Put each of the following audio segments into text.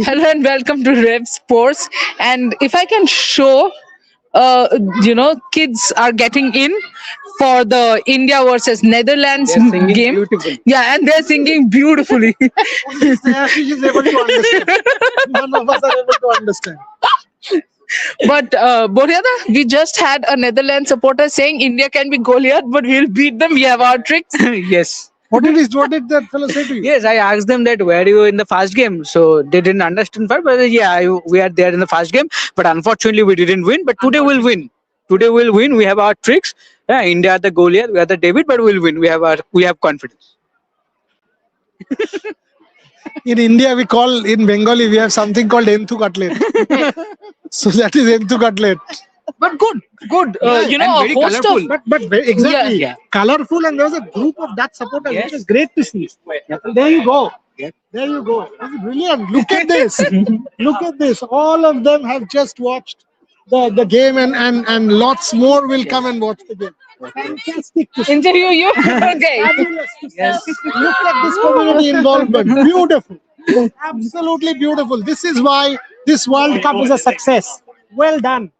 Hello and welcome to Rev Sports. And if I can show, kids are getting in for the India versus Netherlands They're singing game. beautiful. Yeah, and they're singing beautifully. She is able to understand. None of us are able to understand. But Boryada, we just had a Netherlands supporter saying India can be Goliath, but we'll beat them. We have our tricks. Yes. What did that fellow say to you? Yes, I asked them that where you in the first game, so they didn't understand first. But yeah, we are there in the first game, but unfortunately we didn't win. But today we'll win. Today we'll win. We have our tricks. Yeah, India are the Goliath, we are the David, but we'll win. We have confidence. In India, in Bengali, we have something called Enthu Cutlet. So that is Enthu Cutlet. But good. and very a host colourful. of Exactly. Yeah. Colorful, and there was a group of Dutch supporters, Yes. which is great to see. There you go. There you go. This is brilliant. Look at this. Look at this. All of them have just watched the game, and lots more will come and watch the game. Fantastic to see. interview you. Okay. Fabulous to see. Look at this community involvement. Beautiful. Absolutely beautiful. This is why this World Cup is a success. Well done.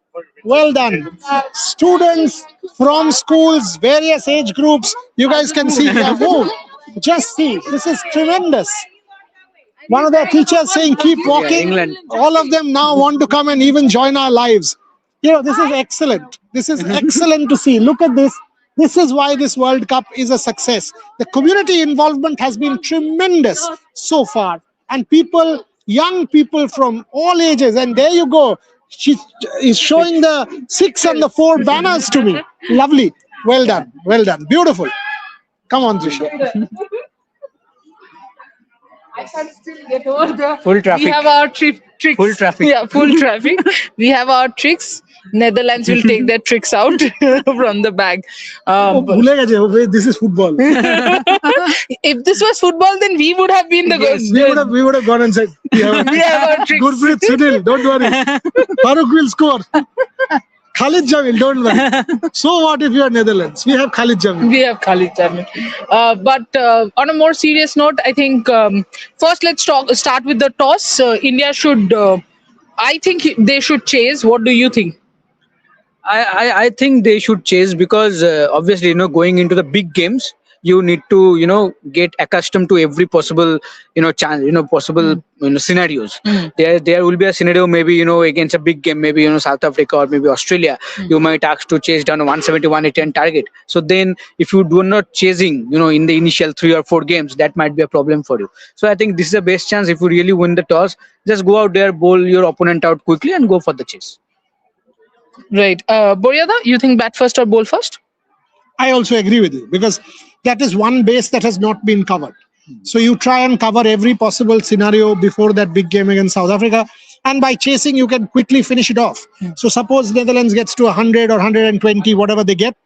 Well done. Students from schools, various age groups. You guys can see their move. Just see. This is tremendous. One of their teachers saying, keep walking. England. All of them now want to come and even join our lives. This is excellent. This is excellent to see. Look at this. This is why this World Cup is a success. The community involvement has been tremendous so far. And young people from all ages, and there you go. She is showing the 6 and the 4 banners to me. Lovely. Well done. Well done. Beautiful. Come on, Trisha. I can still get over the Full traffic. We have our tricks. Full traffic. Yeah, full traffic. We have our tricks. Netherlands will take their tricks out from the bag. भूले गए, this is football. If this was football, then we would have been the Yes, we would have gone and said, we have our tricks. Gurpreet Sunil, don't worry. Farooq will score. Khalid Jamil, don't worry. So what if you are Netherlands? We have Khalid Jamil. We have Khalid Jamil. But on a more serious note, I think first let's start with the toss. India should, I think they should chase. What do you think? I think they should chase because obviously going into the big games you need to get accustomed to every possible chance possible scenarios. There will be a scenario maybe against a big game, maybe South Africa or maybe Australia. You might ask to chase down a 170 180 target. So then if you do not chasing in the initial 3 or 4 games, that might be a problem for you. So I think this is the best chance. If you really win the toss, just go out there, bowl your opponent out quickly and go for the chase. Right. Boryada, you think bat first or bowl first? I also agree with you because that is one base that has not been covered. So you try and cover every possible scenario before that big game against South Africa. And by chasing, you can quickly finish it off. So suppose Netherlands gets to 100 or 120, whatever they get,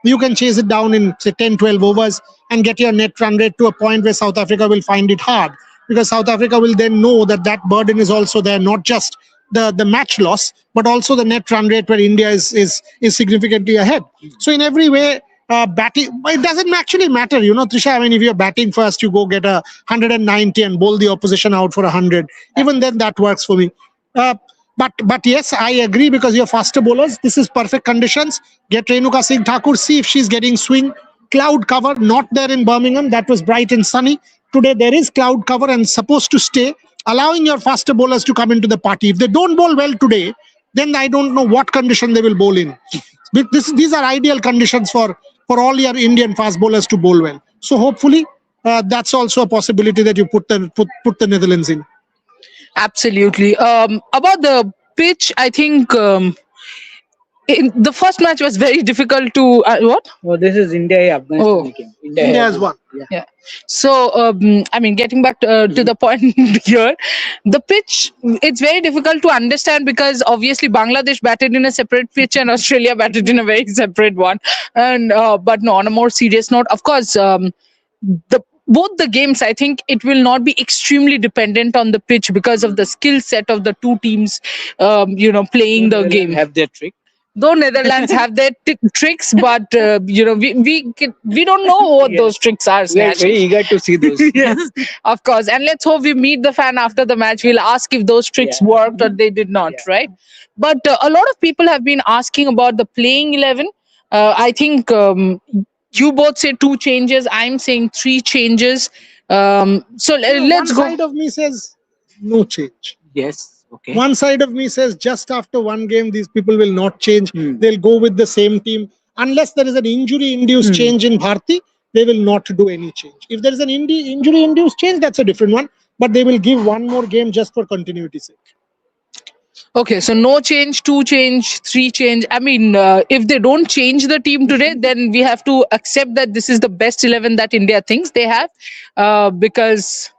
you can chase it down in say 10, 12 overs and get your net run rate to a point where South Africa will find it hard. Because South Africa will then know that burden is also there, not just the match loss, but also the net run rate where India is significantly ahead. So in every way, batting, it doesn't actually matter, Trisha. I mean, if you're batting first, you go get a 190 and bowl the opposition out for 100. Even then, that works for me. But yes, I agree because you're faster bowlers. This is perfect conditions. Get Renuka Singh Thakur, see if she's getting swing. Cloud cover, not there in Birmingham. That was bright and sunny. Today, there is cloud cover and supposed to stay, allowing your faster bowlers to come into the party. If they don't bowl well today, then I don't know what condition they will bowl in. These are ideal conditions for all your Indian fast bowlers to bowl well. So hopefully, that's also a possibility that you put the Netherlands in. Absolutely. About the pitch, I think the first match was very difficult to what? Oh, this is India Afghanistan. Oh. Game. India has won. Yeah. So, I mean, getting back to the point here, the pitch, it's very difficult to understand because obviously Bangladesh batted in a separate pitch and Australia batted in a very separate one. And but no, on a more serious note, of course, both the games, I think it will not be extremely dependent on the pitch because of the skill set of the two teams, playing the game. Have their trick. though Netherlands have their tricks, but we don't know what Yes. those tricks are. We are Snatch. very eager to see those. Yes, of course. And let's hope we meet the fan after the match. We'll ask if those tricks Yeah. worked or they did not, Yeah. right? But a lot of people have been asking about the playing 11. I think you both say 2 changes. I'm saying 3 changes. So let's One go. side of me says no change. Yes. Okay. One side of me says just after one game, these people will not change. Hmm. They'll go with the same team. Unless there is an injury-induced change in Bharti, they will not do any change. If there is an injury-induced change, that's a different one. But they will give one more game just for continuity's sake. Okay, so no change, 2 change, 3 change. I mean, if they don't change the team today, then we have to accept that this is the best 11 that India thinks they have. Because,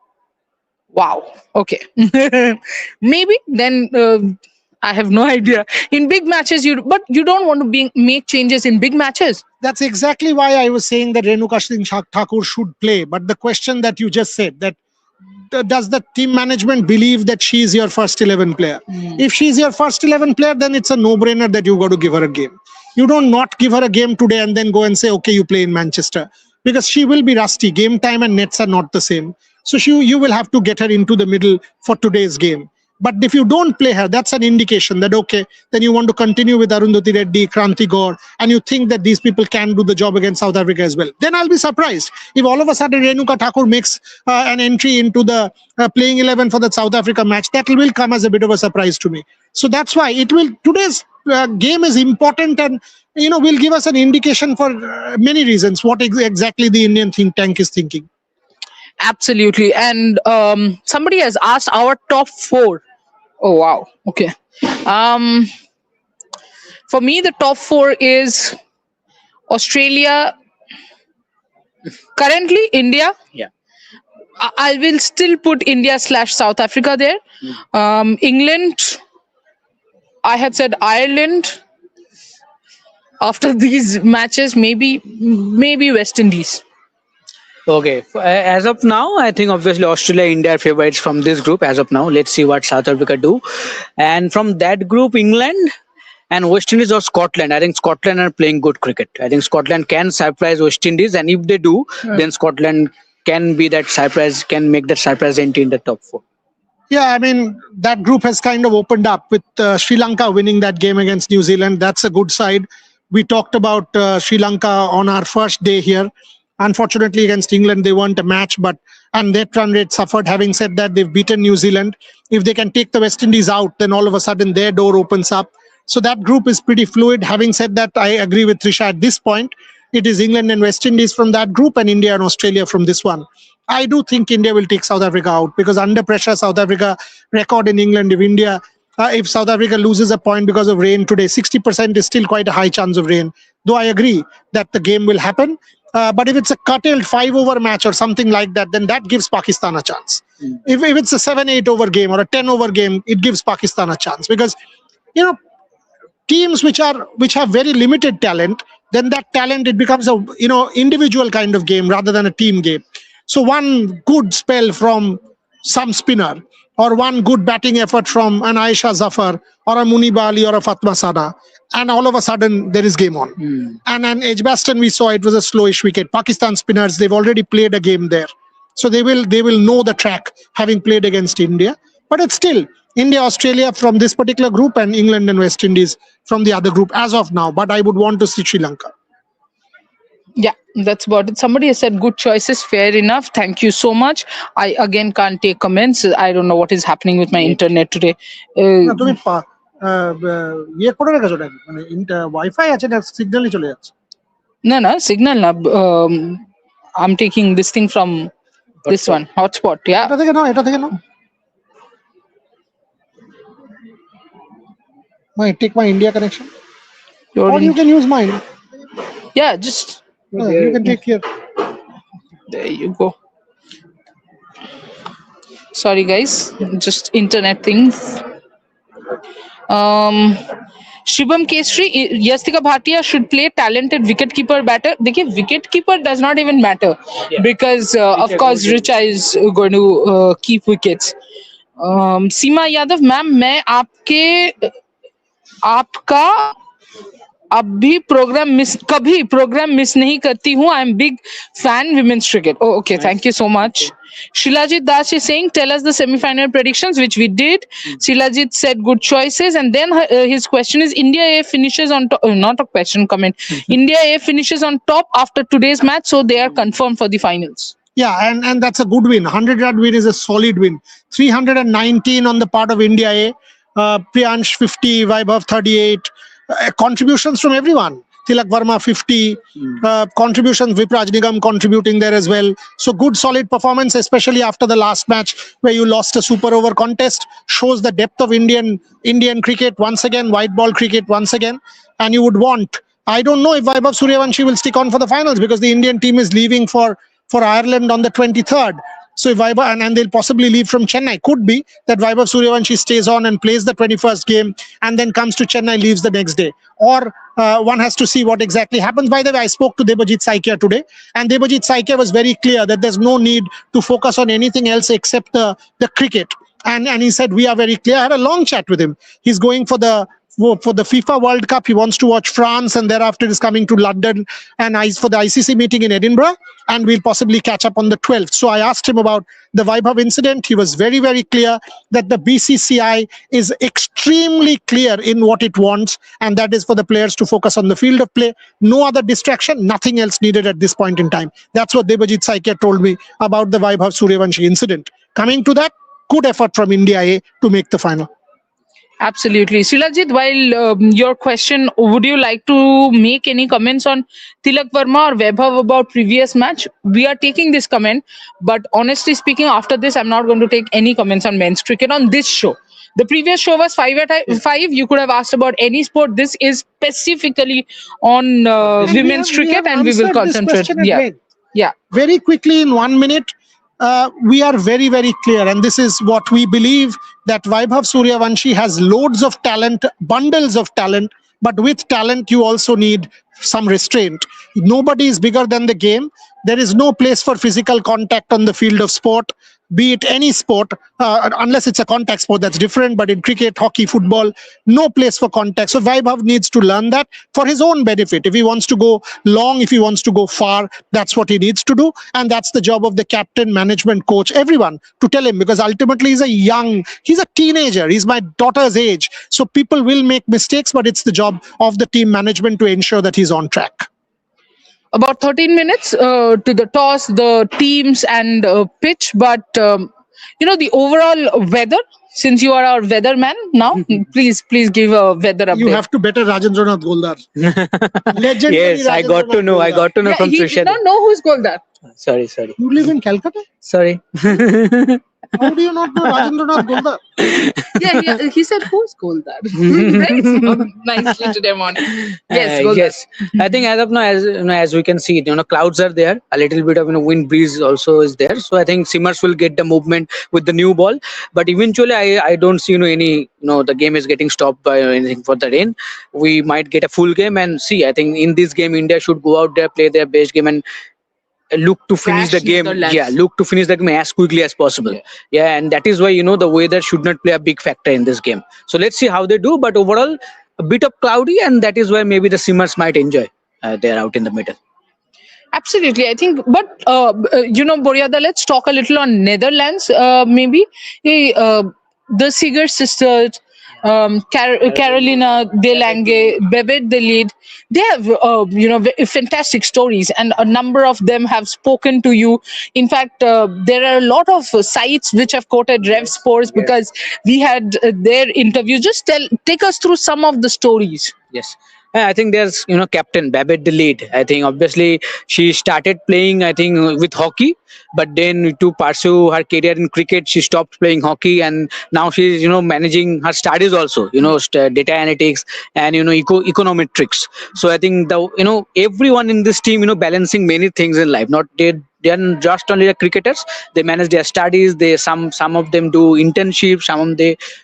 wow, okay. Maybe then I have no idea. In big matches, but you don't want to make changes in big matches. That's exactly why I was saying that Renuka Singh Thakur should play. But the question that you just said, that does the team management believe that she is your first 11 player? If she's your first 11 player, then it's a no-brainer that you got to give her a game. You don't not give her a game today and then go and say, okay, you play in Manchester. Because she will be rusty. Game time and nets are not the same. So you will have to get her into the middle for today's game. But if you don't play her, that's an indication that, okay, then you want to continue with Arundhati Reddy, Kranti Gaur, and you think that these people can do the job against South Africa as well. Then I'll be surprised if all of a sudden Renuka Thakur makes an entry into the playing 11 for the South Africa match. That will come as a bit of a surprise to me. So that's why today's game is important, and will give us an indication for many reasons what exactly the Indian think tank is thinking. Absolutely. And somebody has asked our top 4. Oh, wow. Okay. For me, the top 4 is Australia, currently India. Yeah. I will still put India/South Africa there. England, I had said Ireland. After these matches, maybe West Indies. Okay. As of now, I think obviously Australia, India are favorites from this group. As of now, let's see what South Africa do. And from that group, England and West Indies or Scotland. I think Scotland are playing good cricket. I think Scotland can surprise West Indies, and if they do, then Scotland can be that surprise, can make that surprise entry in the top 4. Yeah, I mean, that group has kind of opened up with Sri Lanka winning that game against New Zealand. That's a good side. We talked about Sri Lanka on our first day here. Unfortunately, against England, they weren't a match, and their run rate suffered. Having said that, they've beaten New Zealand. If they can take the West Indies out, then all of a sudden their door opens up. So that group is pretty fluid. Having said that, I agree with Trisha at this point. It is England and West Indies from that group and India and Australia from this one. I do think India will take South Africa out because under pressure, South Africa record in England. If South Africa loses a point because of rain today, 60% is still quite a high chance of rain. Though I agree that the game will happen. But if it's a curtailed 5-over match or something like that, then that gives Pakistan a chance. If it's a 7-8 over game or a 10-over game, it gives Pakistan a chance because, teams which have very limited talent, then that talent, it becomes a individual kind of game rather than a team game. So one good spell from some spinner or one good batting effort from an Aisha Zafar or a Muniba Ali or a Fatma Sana, and all of a sudden there is game on. And an Edgbaston, we saw it was a slowish wicket. Pakistan spinners, they've already played a game there, so they will know the track having played against India. But it's still India, Australia from this particular group and England and West Indies from the other group as of now. But I would want to see Sri Lanka. Yeah, that's about it. Somebody has said good choices. Fair enough. Thank you so much. I again can't take comments. I don't know what is happening with my internet today. না, তুমি ইয়ে করে রেখেছো নাকি, মানে wifi আছে না, সিগন্যালই চলে যাচ্ছে? No, signal na. I'm taking this thing from this one hotspot. Yeah. এটা থেকে নাও. Take my India connection, or you can use mine. Yeah, just You can take here. there you go. Sorry guys, just internet things. Shubham Kesri, Yastika Bhatia should play talented wicketkeeper batter. देखिए, wicketkeeper does not even matter because of course Richa is going to keep wickets. Seema Yadav, ma'am, मैं आपका अब भी कभी programme miss नहीं करती हूँ. I am big fan women's cricket. Oh, okay. Nice. Thank you so much. Shilajit Das is saying, tell us the semi-final predictions, which we did. Shilajit said good choices, and then his question is: India A finishes on top. Not a question, comment. India A finishes on top after today's match, so they are confirmed for the finals. Yeah, and that's a good win. 100-run win is a solid win. 319 on the part of India A. Priyansh 50, Vaibhav 38. Contributions from everyone. Tilak Verma 50. Contributions, Vipraj Nigam contributing there as well. So good solid performance, especially after the last match where you lost a super over contest. Shows the depth of Indian cricket once again, white ball cricket once again. And you would want, I don't know if Vaibhav Suryavanshi will stick on for the finals because the Indian team is leaving for Ireland on the 23rd. So if Vaibhav, and they'll possibly leave from Chennai. Could be that Vaibhav Suryavanshi stays on and plays the 21st game and then comes to Chennai, leaves the next day. Or one has to see what exactly happens. By the way, I spoke to Debajit Saikia today, and Debajit Saikia was very clear that there's no need to focus on anything else except the cricket. And he said, we are very clear. I had a long chat with him. He's going for the FIFA World Cup. He wants to watch France, and thereafter is coming to London and for the ICC meeting in Edinburgh, and we'll possibly catch up on the 12th. So I asked him about the Vaibhav incident. He was very, very clear that the BCCI is extremely clear in what it wants, and that is for the players to focus on the field of play. No other distraction, nothing else needed at this point in time. That's what Debajit Saikia told me about the Vaibhav Suryavanshi incident. Coming to that, good effort from India A to make the final. Absolutely. Shilajit, while your question, would you like to make any comments on Tilak Verma or Vaibhav about previous match? We are taking this comment, but honestly speaking, after this, I'm not going to take any comments on men's cricket on this show. The previous show was 5 at 5. You could have asked about any sport. This is specifically on women's cricket, and we will concentrate. Yeah. Very quickly in 1 minute. We are very, very clear, and this is what we believe, that Vaibhav Suryavanshi has loads of talent, bundles of talent, but with talent you also need some restraint. Nobody is bigger than the game. There is no place for physical contact on the field of sport, be it any sport, unless it's a contact sport, that's different. But in cricket, hockey, football, no place for contact. So Vaibhav needs to learn that for his own benefit. If he wants to go long, if he wants to go far, that's what he needs to do. And that's the job of the captain, management, coach, everyone to tell him, because ultimately he's a teenager. He's my daughter's age. So people will make mistakes, but it's the job of the team management to ensure that he's on track. About 13 minutes to the toss, the teams and pitch. But, the overall weather, since you are our weather man now, please give a weather update. You have to better Rajendranath Goldar. Legendary Yes, I got to know. Yeah, From he Sushant. did not know who's Goldar. Sorry. You live in Calcutta? Sorry. How do you not know Rajendranath Goldar? Yeah, he said, who's Goldar? Very nicely today morning. Yes, Goldar. Yes. I think as of now, as we can see, clouds are there. A little bit of wind breeze also is there. So I think Simmers will get the movement with the new ball. But eventually, I don't see any. The game is getting stopped by anything for the rain. We might get a full game, and see. I think in this game, India should go out there, play their best game, and look to finish the game. Look to finish the game as quickly as possible. And that is why the weather should not play a big factor in this game. So let's see how they do. But overall, a bit of cloudy, and that is why maybe the Simmers might enjoy. They're out in the middle. Absolutely, I think. But Boryada, let's talk a little on Netherlands. Maybe the Seeger sisters, Carolina De Lange, Babette De Leed, they have fantastic stories, and a number of them have spoken to you. In fact, there are a lot of sites which have quoted Rev Sports because we had their interview. Just take us through some of the stories. Yes. I think there's, Captain Babette De Leed. I think obviously she started playing, I think, with hockey, but then to pursue her career in cricket, she stopped playing hockey, and now she's, managing her studies also, data analytics and, econometrics. So I think everyone in this team, balancing many things in life, not they are just only the cricketers. They manage their studies. Some of them do internships. Some of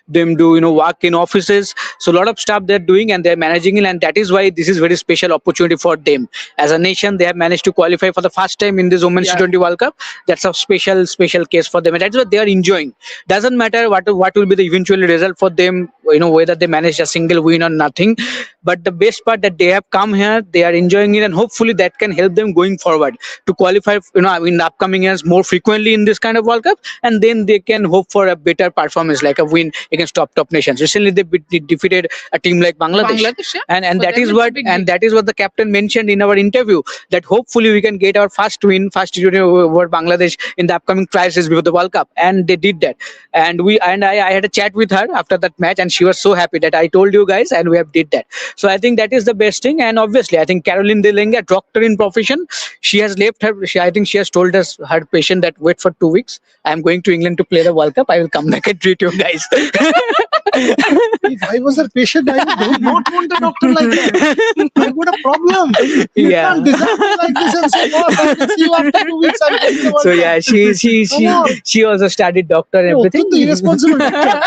them do work in offices. So a lot of stuff they're doing, and they're managing it. And that is why this is very special opportunity for them. As a nation, they have managed to qualify for the first time in this Women's T20 World Cup. That's a special case for them, and that's what they are enjoying. Doesn't matter what will be the eventual result for them. whether they managed a single win or nothing. But the best part that they have come here, they are enjoying it, and hopefully that can help them going forward to qualify, in the upcoming years more frequently in this kind of World Cup, and then they can hope for a better performance, like a win against top nations. Recently, they defeated a team like Bangladesh, Yeah. and For that them, is it's a what big and deal. that is what the captain mentioned in our interview, that hopefully we can get our first T20 over Bangladesh in the upcoming crisis before the World Cup, and they did that. And I had a chat with her after that match, and she was so happy that I told you guys, and we have did that. So I think that is the best thing. And obviously, I think Caroline Delenga, doctor in profession, she has left her. I think she has told us her patient that wait for 2 weeks. I am going to England to play the World Cup. I will come back and treat you guys. If I was a patient, I would not want a doctor like that. I've got a problem. You Yeah. can't design me like this and say, boss, I will see you after 2 weeks. I'm going to the World So Cup." yeah, Come on. she also studied doctor and Oh, everything. the irresponsible doctor.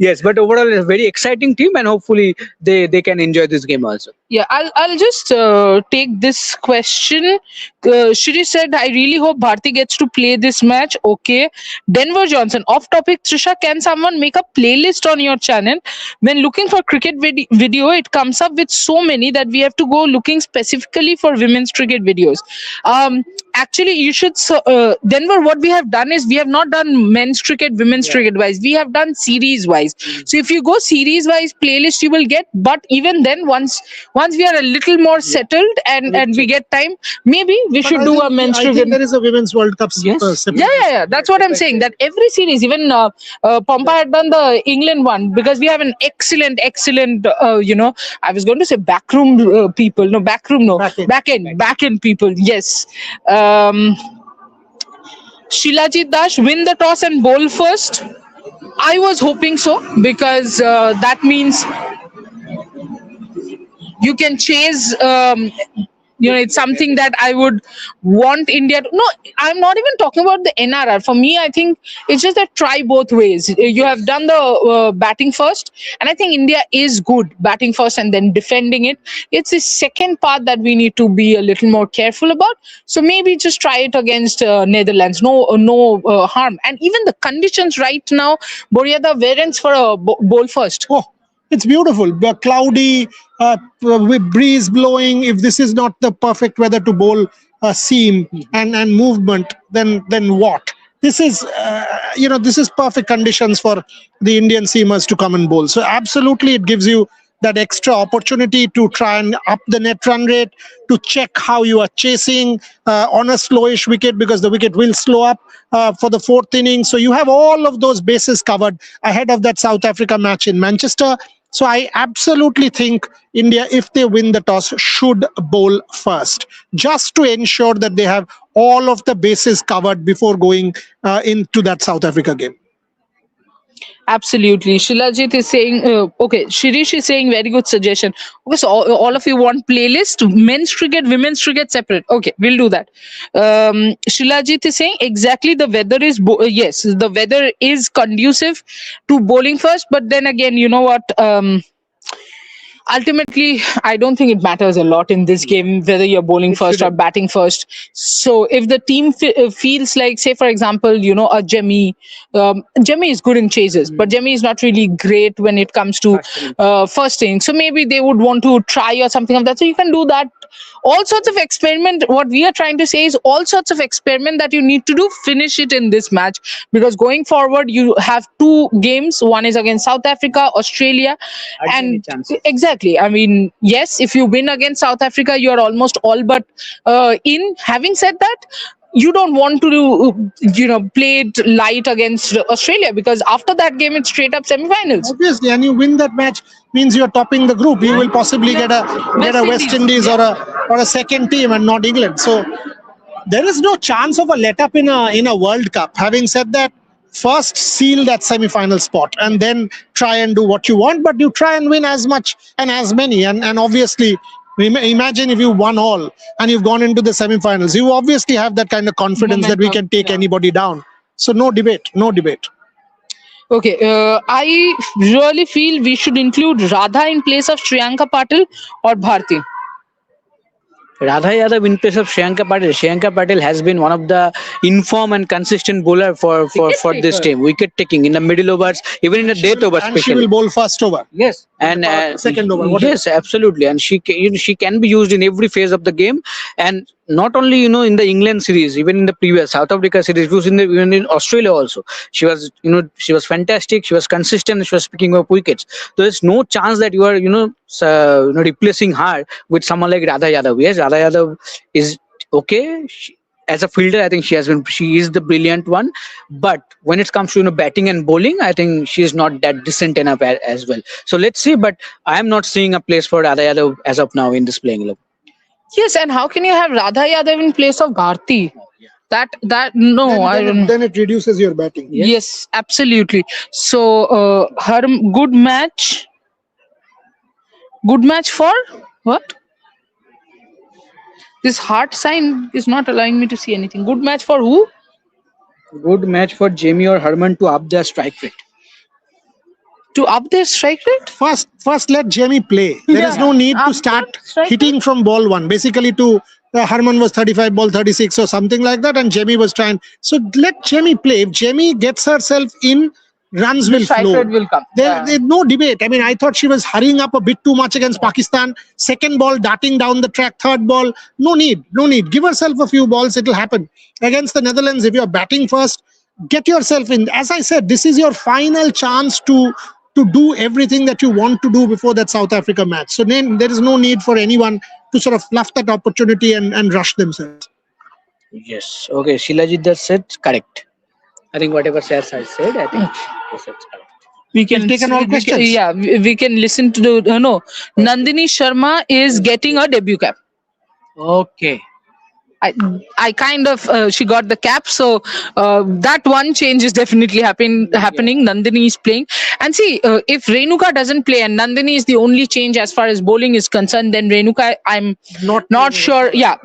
Yes, but overall it's a very exciting team, and hopefully they can enjoy this game also. Yeah, I'll just take this question. Shiri said, I really hope Bharti gets to play this match. Okay. Denver Johnson, off topic. Trisha, can someone make a playlist on your channel? When looking for cricket video, it comes up with so many that we have to go looking specifically for women's cricket videos. Actually, you should. Denver, what we have done is we have not done men's cricket, women's cricket wise. We have done series wise. So if you go series wise playlist, you will get. But even then, once we are a little more settled and we get time, maybe we should But do I a men's think cricket. there is a Women's World Cup. Yes. Separate. Yeah. That's what I'm saying. That every series, even Pompa had done the England one because we have an excellent. I was going to say backroom people. No, backroom. No, Back back end people. Yes. Shilajit Dash win the toss and bowl first. I was hoping so because that means you can chase. It's something that I would want India to. No, I'm not even talking about the NRR. For me, I think it's just that try both ways. You have done the batting first, and I think India is good batting first and then defending it. It's the second part that we need to be a little more careful about. So maybe just try it against Netherlands. No harm. And even the conditions right now, Boryada variants for a bowl first. Oh, it's beautiful. But cloudy, with breeze blowing. If this is not the perfect weather to bowl a seam and movement, then what? This is this is perfect conditions for the Indian seamers to come and bowl. So absolutely, it gives you that extra opportunity to try and up the net run rate, to check how you are chasing on a slowish wicket, because the wicket will slow up for the fourth inning. So you have all of those bases covered ahead of that South Africa match in Manchester. So I absolutely think India, if they win the toss, should bowl first, just to ensure that they have all of the bases covered before going into that South Africa game. Absolutely. Shilajit is saying, okay, Shirish is saying very good suggestion. Okay, so all of you want playlist, men's cricket, women's cricket separate. Okay, we'll do that. Shilajit is saying exactly the weather is, yes, the weather is conducive to bowling first. But then again, you know what? Ultimately, I don't think it matters a lot in this game whether you're bowling first or batting first. So if the team feels like, say, for example, a Jemmy, Jemmy is good in chases, but Jemmy is not really great when it comes to first inning. So maybe they would want to try or something of that. So you can do that. All sorts of experiment. What we are trying to say is all sorts of experiment that you need to do, finish it in this match, because going forward you have two games. One is against South Africa, Australia, and exactly. I mean, yes, if you win against South Africa, you are almost all but in. Having said that, you don't want to play it light against Australia, because after that game it's straight up semi-finals. Obviously, and you win that match means you're topping the group. You will possibly get a West Indies or a second team and not England. So there is no chance of a let up in a World Cup. Having said that, first seal that semi-final spot and then try and do what you want, but you try and win as much and as many. And obviously, imagine if you won all and you've gone into the semi-finals. You obviously have that kind of confidence that we can take anybody down. So no debate. Okay, I really feel we should include Radha in place of Shriyanka Patil or Bharti. Radha Yadav in place of Shriyanka Patil. Shriyanka Patil has been one of the informed and consistent bowler for this team. Wicket taking in the middle overs, even in the death over, And she especially. will bowl first over. Yes, and second over, whatever. yes, absolutely, and she can be used in every phase of the game, and not only in the England series, even in the previous South Africa series, used even in Australia also. She was fantastic. She was consistent. She was picking up wickets. There is no chance that you are replacing her with someone like Radha Yadav. Yes, Radha Yadav is okay. As a fielder, I think she is the brilliant one. But when it comes to batting and bowling, I think she is not that decent enough as well. So let's see. But I am not seeing a place for Radha Yadav as of now in this playing 11. Yes, and how can you have Radha Yadav in place of Bharti? That no, I don't. Then it reduces your batting. Yes, absolutely. So her good match for what? This heart sign is not allowing me to see anything. Good match for who? Good match for Jamie or Herman to up their strike rate. To up their strike rate? First let Jamie play. There is no need to start hitting from ball one. Basically, Herman was 35, ball 36 or something like that, and Jamie was trying. So let Jamie play. If Jamie gets herself in, runs will strike flow. rate will come. There's no debate. I mean, I thought she was hurrying up a bit too much against Pakistan. Second ball, darting down the track. Third ball, no need. Give herself a few balls. It'll happen. Against the Netherlands, if you're batting first, get yourself in. As I said, this is your final chance to do everything that you want to do before that South Africa match. So then there is no need for anyone to sort of fluff that opportunity and rush themselves. Yes. Okay. Shilajit that's said correct. I think whatever Sars I said, I think that's correct. We can take all questions. we can listen to the no. Nandini Sharma is getting a debut cap. Okay. I kind of she got the cap, so that one change is definitely happening. Nandini is playing, and see if Renuka doesn't play and Nandini is the only change as far as bowling is concerned, then Renuka I'm not sure. Yeah,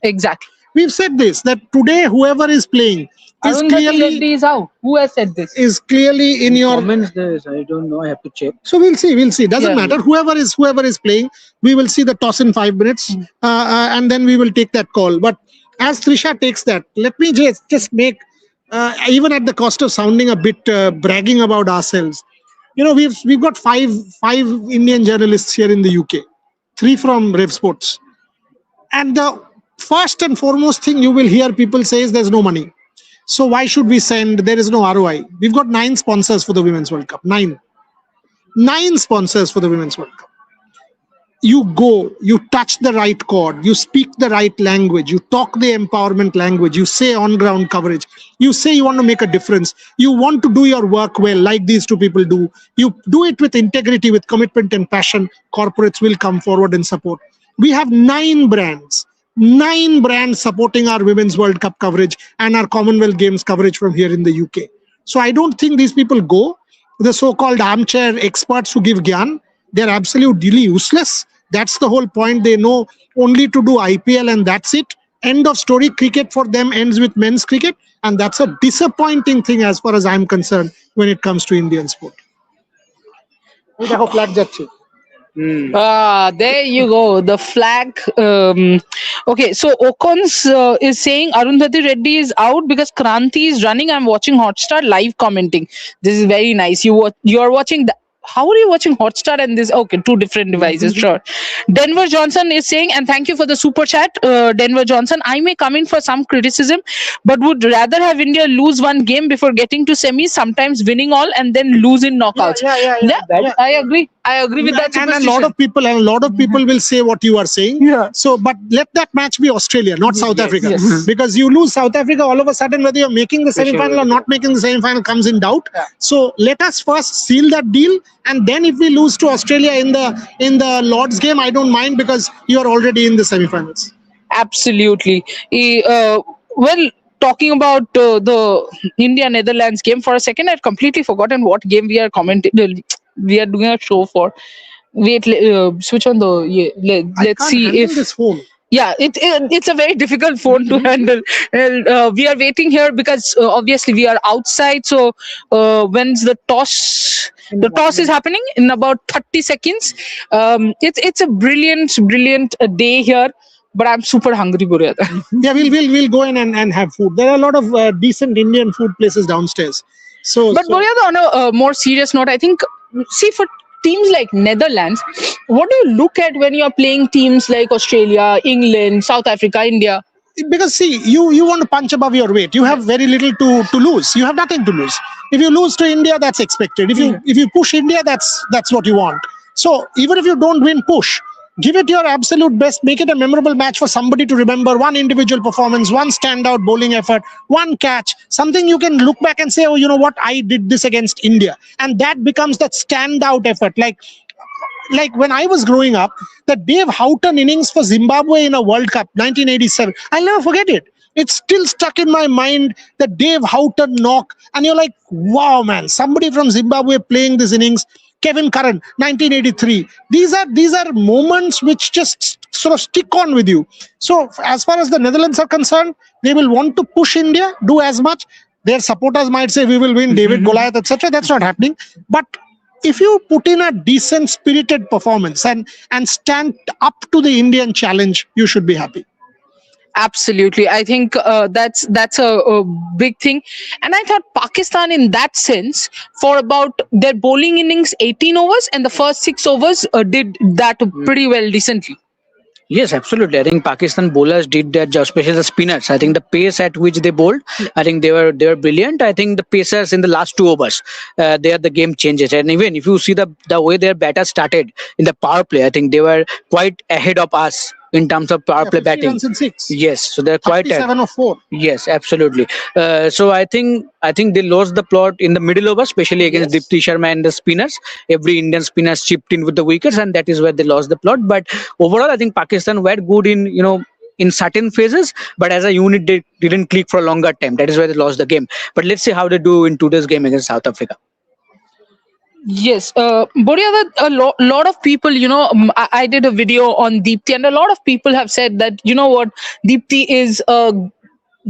exactly. We've said this that today whoever is playing is Arundhati Reddy is out. Who has said this? Is clearly in your comments. This I don't know. I have to check. So we'll see. Doesn't matter. Whoever is playing, we will see the toss in 5 minutes, and then we will take that call. But as Trisha takes that, let me just make, even at the cost of sounding a bit bragging about ourselves. We've got five Indian journalists here in the UK, 3 from Rev Sports, and the first and foremost thing you will hear people say is there's no money. So why should we send? There is no ROI. We've got 9 sponsors for the Women's World Cup. 9 sponsors for the Women's World Cup. You go, you touch the right chord, you speak the right language, you talk the empowerment language, you say on-ground coverage, you say you want to make a difference, you want to do your work well like these 2 people do. You do it with integrity, with commitment and passion. Corporates will come forward and support. We have 9 brands supporting our Women's World Cup coverage and our Commonwealth Games coverage from here in the UK. So I don't think these people go. The so-called armchair experts who give gyan, they're absolutely useless. That's the whole point. They know only to do IPL and that's it. End of story. Cricket for them ends with men's cricket. And that's a disappointing thing as far as I'm concerned when it comes to Indian sport. There you go. The flag. Okay, so Okons is saying Arundhati Reddy is out because Kranti is running. I'm watching Hotstar live commenting. This is very nice. You are watching the. How are you watching Hotstar and this? Okay, 2 different devices. Sure. Denver Johnson is saying, and thank you for the super chat, Denver Johnson. I may come in for some criticism, but would rather have India lose 1 game before getting to semis, sometimes winning all and then lose in knockouts. Yeah. I agree. I agree with that. And a lot of people will say what you are saying. Yeah. So, but let that match be Australia, not South Africa. Yes. Because you lose South Africa, all of a sudden, whether you're making the semi-final or not making the semi-final comes in doubt. Yeah. So let us first seal that deal. And then if we lose to Australia in the Lord's game, I don't mind because you are already in the semi-finals. Absolutely. Well, talking about the India-Netherlands game, for a second, I'd completely forgotten what game we are commenting. We are doing a show for. Wait, switch on the. Let's see if this phone. Yeah, it's a very difficult phone to handle. We are waiting here because obviously we are outside. So when's the toss? The toss is happening in about 30 seconds. It's a brilliant day here. but I'm super hungry, Buryada. Yeah, we'll go in and have food. There are a lot of decent Indian food places downstairs. But Buryada, on a more serious note, I think, see, for teams like Netherlands, what do you look at when you're playing teams like Australia, England, South Africa, India? because see, you want to punch above your weight. You have very little to lose. You have nothing to lose. If you lose to India, that's expected. If you push India, that's what you want. So even if you don't win, push. Give it your absolute best. Make it a memorable match for somebody to remember. One individual performance, one standout bowling effort, one catch, something you can look back and say, oh, you know what, I did this against India. And that becomes that standout effort. Like when I was growing up, the Dave Houghton innings for Zimbabwe in a World Cup, 1987, I'll never forget it. It's still stuck in my mind, the Dave Houghton knock. And you're like, wow, man, somebody from Zimbabwe playing this innings. Kevin Curran, 1983. These are moments which just sort of stick on with you. So as far as the Netherlands are concerned, they will want to push India, do as much. Their supporters might say we will win, David Goliath, etc. That's not happening. But if you put in a decent, spirited performance and stand up to the Indian challenge, you should be happy. Absolutely. I think that's a big thing. And I thought Pakistan, in that sense, for about their bowling innings, 18 overs, and the first 6 overs did that pretty well, decently. Yes, absolutely. I think Pakistan bowlers did their job, especially the spinners. I think the pace at which they bowled, I think they were brilliant. I think the pacers in the last 2 overs, they are the game changers. And even if you see the way their batters started in the power play, I think they were quite ahead of us in terms of power play 50 batting. runs in 6. Yes, so they're quite 7 or 4. Yes, absolutely. So I think they lost the plot in the middle over, especially against Yes. Dipti Sharma and the spinners. Every Indian spinner chipped in with the wickets, and that is where they lost the plot. But overall, I think Pakistan were good in certain phases, but as a unit, they didn't click for a longer time. That is where they lost the game. But let's see how they do in today's game against South Africa. Yes, Boria, a lot of people, I did a video on Deepti, and a lot of people have said that, you know what, Deepti is a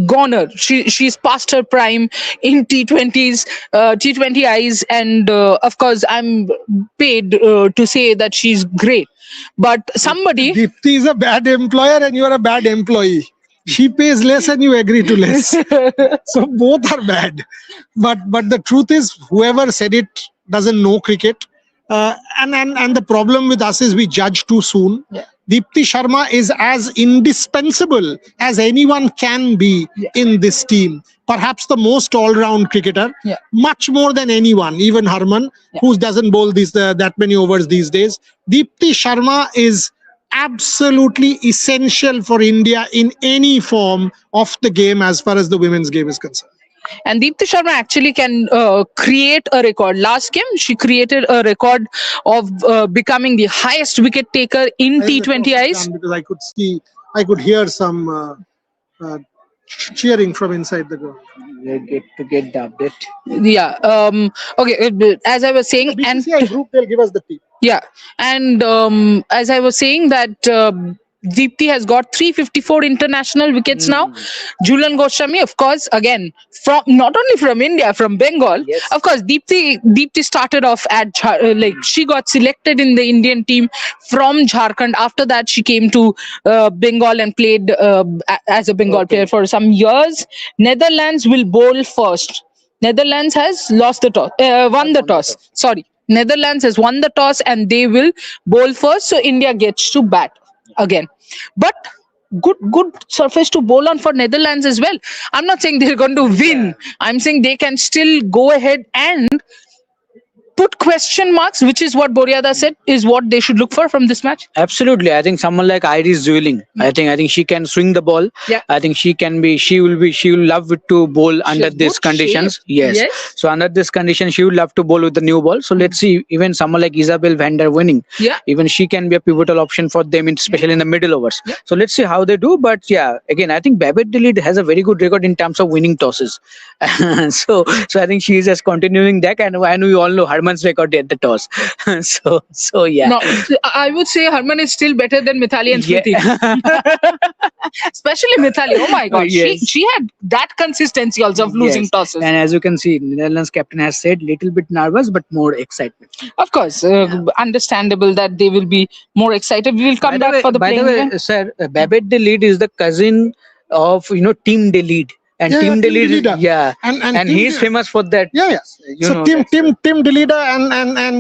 goner. She's past her prime in T20s, T20Is, and of course, I'm paid to say that she's great. But somebody, Dipti is a bad employer and you are a bad employee. She pays less and you agree to less. So both are bad. But the truth is, whoever said it doesn't know cricket. And the problem with us is we judge too soon. Yeah. Deepti Sharma is as indispensable as anyone can be in this team. Perhaps the most all-round cricketer, much more than anyone, even Harman, who doesn't bowl that many overs these days. Deepti Sharma is absolutely essential for India in any form of the game as far as the women's game is concerned. and Deepti Sharma actually can create a record. Last game, she created a record of becoming the highest wicket taker in T20Is. Because I could hear some cheering from inside the ground. To get the update. Yeah. Okay. As I was saying, and BCCI group, they'll give us the tip. yeah, and as I was saying that. Deepti has got 354 international wickets now. Julian Goswami, of course, again from not only from India, from Bengal. Yes. Of course, Deepti started off at she got selected in the Indian team from Jharkhand. After that, she came to Bengal and played as a Bengal player for some years. Netherlands will bowl first. Netherlands has won the toss. Sorry, Netherlands has won the toss and they will bowl first. So India gets to bat again, but good surface to bowl on for Netherlands as well. I'm not saying they're going to win. I'm saying they can still go ahead and put question marks, which is what Boriada said is what they should look for from this match. Absolutely, I think someone like Iris Zueling, I think she can swing the ball. Yeah. I think she will love it to bowl under these good conditions. shape. Yes. So under this condition, she will love to bowl with the new ball. So let's see, even someone like Isabel van der Winning, even she can be a pivotal option for them, especially in the middle overs. So let's see how they do. But yeah, again, I think Babette de Leede has a very good record in terms of winning tosses. so I think she is just continuing that, and we all know Harman Harman's record at the toss. so yeah. No, I would say Harman is still better than Mithali and Smriti. Especially Mithali. Oh my God. Yes. She had that consistency also of losing Yes. tosses. And as you can see, Netherlands captain has said little bit nervous but more excitement. Of course, understandable that they will be more excited. We will come back for the by the playing. way, sir, Babette De Leede is the cousin of Tim De Leede, and Yeah, Tim yeah, De Tim De Leede, Leede. yeah, And and Tim he's De- famous for that. Yeah, yeah. You So know Tim that. Tim De Leede and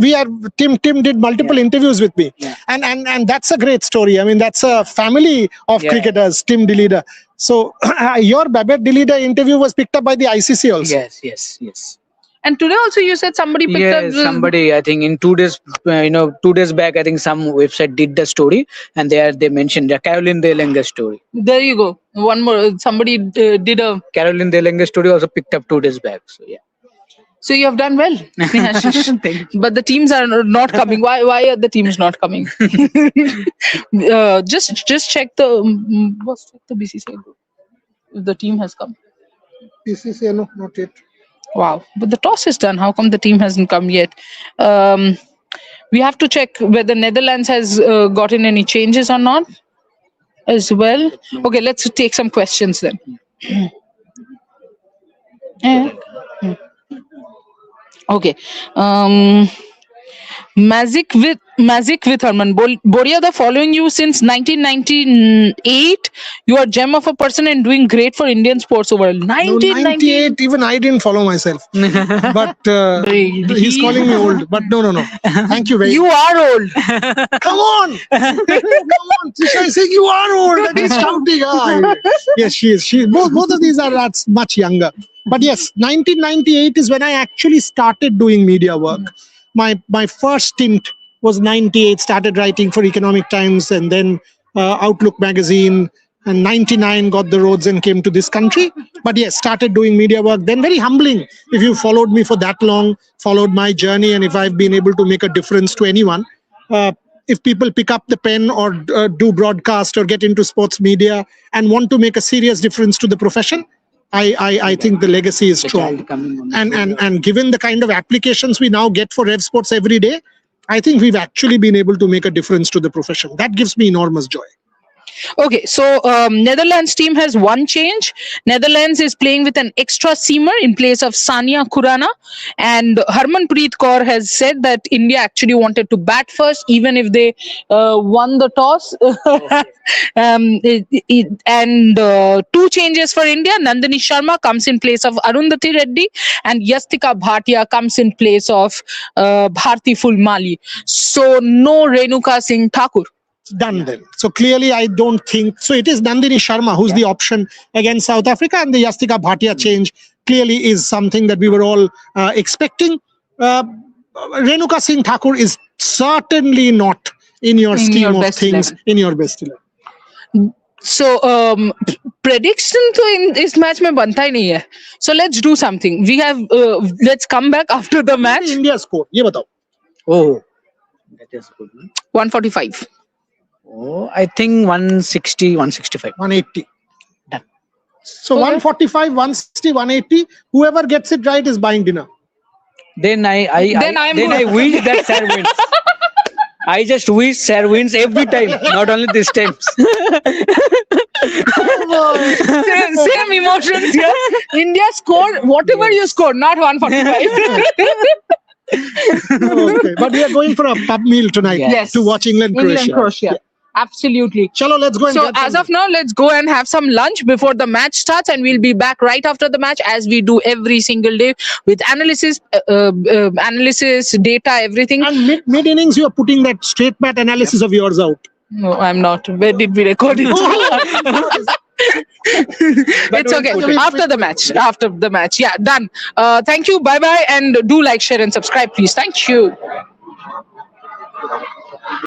we are Tim did multiple interviews with me, Yeah. and that's a great story. I mean, that's a family of Yeah. cricketers, Tim De Leede. So your Babette De Leede interview was picked up by the ICC also. Yes. And today also you said somebody picked Yeah, up. somebody, I think in 2 days, 2 days back, I think some website did the story, and they mentioned the Caroline Delange story. There you go. One more. Somebody did a. Caroline Delange story also picked up 2 days back. So yeah. So you have done well. Snehashish. Thank you. But the teams are not coming. Why are the teams not coming? Just check the BCCI group. If the team has come. PCC, no, not yet. Wow. But the toss is done. How come the team hasn't come yet? We have to check whether Netherlands has gotten any changes or not as well. Okay, let's take some questions then. Yeah. Okay. Magic with Harman. Boria, following you since 1998. You are gem of a person and doing great for Indian sports overall. No, 1998. 98, even I didn't follow myself. But he's He- calling me old. But no. Thank you very You are old. Come on! Come on! Tisha is saying you are old and he's shouting. Ah, yes, she is. Both of these are that's much younger. But yes, 1998 is when I actually started doing media work. My first stint was 98, started writing for Economic Times and then Outlook magazine. And 99 got the roads and came to this country. But yes, started doing media work. Then very humbling if you followed me for that long, followed my journey, and if I've been able to make a difference to anyone. If people pick up the pen or do broadcast or get into sports media and want to make a serious difference to the profession, I think the legacy is strong. And given the kind of applications we now get for Rev Sports every day, I think we've actually been able to make a difference to the profession. That gives me enormous joy. Okay, so Netherlands team has one change. Netherlands is playing with an extra seamer in place of Sania Khurana, and Harmanpreet Kaur has said that India actually wanted to bat first, even if they won the toss. And two changes for India. Nandini Sharma comes in place of Arundhati Reddy, and Yastika Bhatia comes in place of Bharti Fulmali. So no Renuka Singh Thakur. Done then. So clearly, I don't think so. It is Nandini Sharma who's the option against South Africa, and the Yastika Bhatia change clearly is something that we were all expecting. Renuka Singh Thakur is certainly not in your In scheme your of best things 11. in your best 11. So prediction to in this match mein banta hi nahi hai. So let's do something. We have let's come back after the match. India score. Ye batao. Oh, that is good. 145. Oh, I think 160, 165. 180. Done. So Okay. 145, 160, 180. Whoever gets it right is buying dinner. Then I good. wish that Sir wins. I just wish Sir wins every time, not only this time. Same emotions here. India scored whatever you scored, not 145. Okay. But we are going for a pub meal tonight Yes. to watch England, Croatia. Absolutely. Chalo, let's go and So get some as of now, let's go and have some lunch before the match starts, and we'll be back right after the match, as we do every single day with analysis, data, everything. And mid innings, you are putting that straight bat analysis of yours out. No, I'm not. Where did we record it? It's okay. After the match. After the match. Yeah, done. Thank you. Bye bye. And do like, share, and subscribe, please. Thank you.